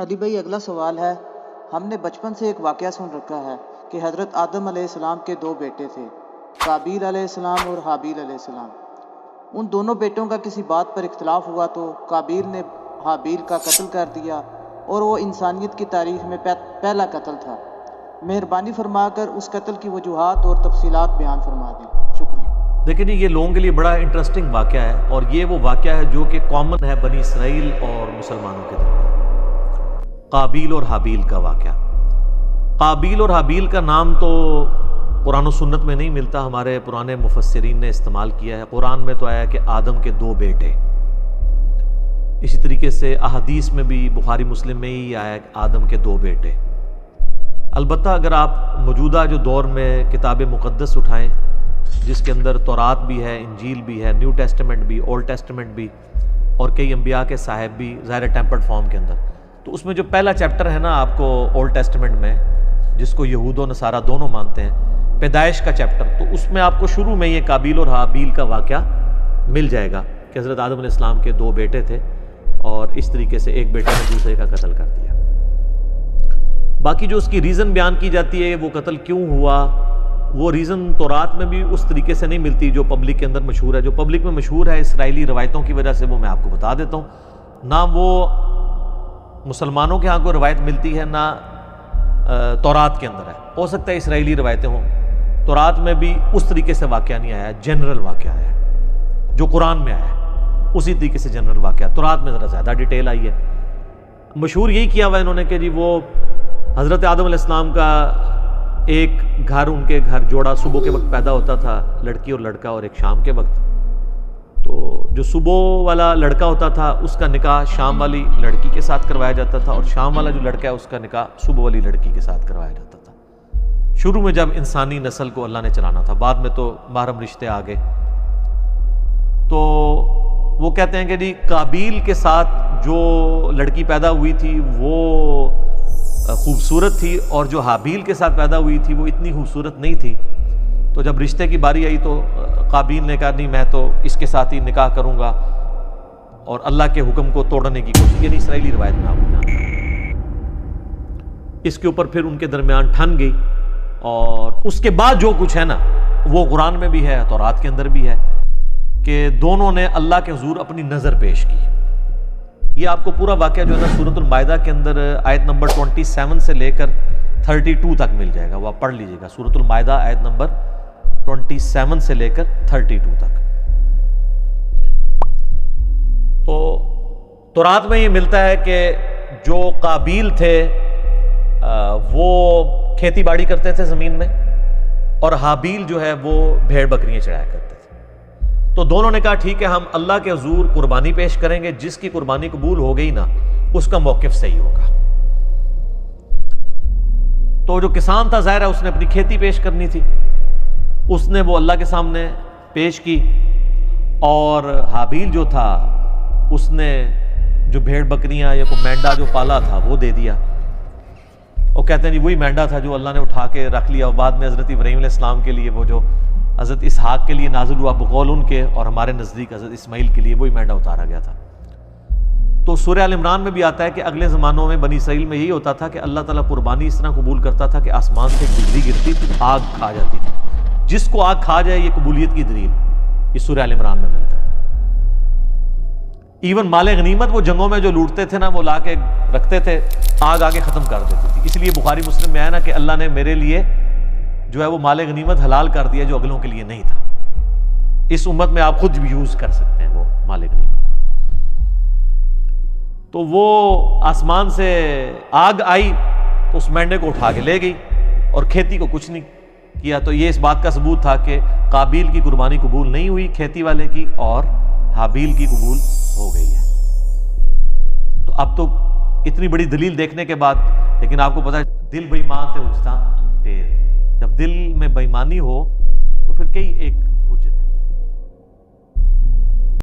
علی بھائی اگلا سوال ہے، ہم نے بچپن سے ایک واقعہ سن رکھا ہے کہ حضرت آدم علیہ السلام کے دو بیٹے تھے، قابیل علیہ السلام اور حابیل علیہ السلام۔ ان دونوں بیٹوں کا کسی بات پر اختلاف ہوا تو قابیل نے حابیل کا قتل کر دیا اور وہ انسانیت کی تاریخ میں پہلا قتل تھا۔ مہربانی فرما کر اس قتل کی وجوہات اور تفصیلات بیان فرما دیں، شکریہ۔ دیکھیں جی، یہ لوگوں کے لیے بڑا انٹرسٹنگ واقعہ ہے، اور یہ وہ واقعہ ہے جو کہ کامن ہے بنی اسرائیل اور مسلمانوں کے درمیان۔ قابیل اور حابیل کا واقعہ۔ قابیل اور حابیل کا نام تو قرآن و سنت میں نہیں ملتا، ہمارے پرانے مفسرین نے استعمال کیا ہے۔ قرآن میں تو آیا کہ آدم کے دو بیٹے، اسی طریقے سے احادیث میں بھی بخاری مسلم میں ہی آیا کہ آدم کے دو بیٹے۔ البتہ اگر آپ موجودہ جو دور میں کتاب مقدس اٹھائیں، جس کے اندر تورات بھی ہے، انجیل بھی ہے، نیو ٹیسٹمنٹ بھی، اولڈ ٹیسٹمنٹ بھی، اور کئی انبیاء کے صاحب بھی ظاہر ٹیمپرڈ فارم کے اندر، تو اس میں جو پہلا چیپٹر ہے نا آپ کو اولڈ ٹیسٹمنٹ میں، جس کو یہود و نصارہ دونوں مانتے ہیں، پیدائش کا چیپٹر، تو اس میں آپ کو شروع میں یہ قابیل اور حابیل کا واقعہ مل جائے گا کہ حضرت آدم علیہ السلام کے دو بیٹے تھے، اور اس طریقے سے ایک بیٹے نے دوسرے کا قتل کر دیا۔ باقی جو اس کی ریزن بیان کی جاتی ہے وہ قتل کیوں ہوا، وہ ریزن تورات میں بھی اس طریقے سے نہیں ملتی جو پبلک کے اندر مشہور ہے۔ جو پبلک میں مشہور ہے اسرائیلی روایتوں کی وجہ سے، وہ میں آپ کو بتا دیتا ہوں۔ نہ وہ مسلمانوں کے ہاں کوئی روایت ملتی ہے، نہ تورات کے اندر ہے۔ ہو سکتا ہے اسرائیلی روایتیں ہوں، تورات میں بھی اس طریقے سے واقعہ نہیں آیا ہے، جنرل واقعہ ہے جو قرآن میں آیا ہے، اسی طریقے سے جنرل واقعہ۔ تورات میں ذرا زیادہ ڈیٹیل آئی ہے۔ مشہور یہی کیا ہوا انہوں نے کہ جی وہ حضرت آدم علیہ السلام کا ایک گھر، ان کے گھر جوڑا صبح کے وقت پیدا ہوتا تھا، لڑکی اور لڑکا، اور ایک شام کے وقت۔ تو جو صبح والا لڑکا ہوتا تھا اس کا نکاح شام والی لڑکی کے ساتھ کروایا جاتا تھا، اور شام والا جو لڑکا ہے اس کا نکاح صبح والی لڑکی کے ساتھ کروایا جاتا تھا، شروع میں جب انسانی نسل کو اللہ نے چلانا تھا۔ بعد میں تو محرم رشتے آ گئے۔ تو وہ کہتے ہیں کہ جی قابیل کے ساتھ جو لڑکی پیدا ہوئی تھی وہ خوبصورت تھی، اور جو حابیل کے ساتھ پیدا ہوئی تھی وہ اتنی خوبصورت نہیں تھی۔ تو جب رشتے کی باری آئی تو قابیل نے کہا نہیں، میں تو اس کے ساتھ ہی نکاح کروں گا، اور اللہ کے حکم کو توڑنے کی کوشش، یعنی اسرائیلی روایت میں آپ کو جانتے ہیں۔ اس کے اوپر پھر ان کے درمیان ٹھن گئی، اور اس کے بعد جو کچھ ہے نا وہ قرآن میں بھی ہے، تورات کے اندر بھی ہے، کہ دونوں نے اللہ کے حضور اپنی نظر پیش کی۔ یہ آپ کو پورا واقعہ جو ہے نا سورۃ المائدہ کے اندر آیت نمبر 27 سے لے کر 32 تک مل جائے گا، وہ آپ پڑھ لیجئے گا۔ سورۃ المائدہ آیت نمبر 27 سے لے کر 32 تک۔ تو تورات میں یہ ملتا ہے کہ جو قابیل تھے وہ کھیتی باڑی کرتے تھے زمین میں، اور حابیل جو ہے وہ بھیڑ بکریاں چڑھایا کرتے تھے۔ تو دونوں نے کہا ٹھیک ہے، ہم اللہ کے حضور قربانی پیش کریں گے، جس کی قربانی قبول ہو گئی نا اس کا موقف صحیح ہوگا۔ تو جو کسان تھا ظاہر ہے اس نے اپنی کھیتی پیش کرنی تھی، اس نے وہ اللہ کے سامنے پیش کی، اور حابیل جو تھا اس نے جو بھیڑ بکریاں یا کوئی مینڈا جو پالا تھا وہ دے دیا۔ وہ کہتے ہیں جی وہی مینڈا تھا جو اللہ نے اٹھا کے رکھ لیا، اور بعد میں حضرت ابراہیم علیہ السلام کے لیے وہ جو حضرت اسحاق کے لیے نازل ہوا بقول ان کے، اور ہمارے نزدیک حضرت اسماعیل کے لیے وہی مینڈا اتارا گیا تھا۔ تو سورہ آل عمران میں بھی آتا ہے کہ اگلے زمانوں میں بنی اسرائیل میں یہی ہوتا تھا کہ اللہ تعالیٰ قربانی اس طرح قبول کرتا تھا کہ آسمان سے بجلی گرتی تھی، آگ کھا جاتی تھی۔ جس کو آگ کھا جائے یہ قبولیت کی دلیل، یہ سورہ آل عمران میں ملتا ہے۔ ایون مال غنیمت وہ جنگوں میں جو لوٹتے تھے نا وہ لا کے رکھتے تھے، آگ آگے ختم کر دیتی تھی۔ اس لیے بخاری مسلم میں آیا نا کہ اللہ نے میرے لیے جو ہے وہ مال غنیمت حلال کر دیا جو اگلوں کے لیے نہیں تھا۔ اس امت میں آپ خود بھی یوز کر سکتے ہیں وہ مال غنیمت۔ تو وہ آسمان سے آگ آئی تو اس مینڈے کو اٹھا کے لے گئی، اور کھیتی کو کچھ نہیں کیا۔ تو یہ اس بات کا ثبوت تھا کہ قابیل کی قربانی قبول نہیں ہوئی کھیتی والے کی، اور حابیل کی قبول ہو گئی ہے۔ تو اب تو اتنی بڑی دلیل دیکھنے کے بعد، لیکن آپ کو پتا ہے دل بے ایمان تے اجتا ٹیر، جب دل میں بے ایمانی ہو تو پھر کئی ایک حجت ہے۔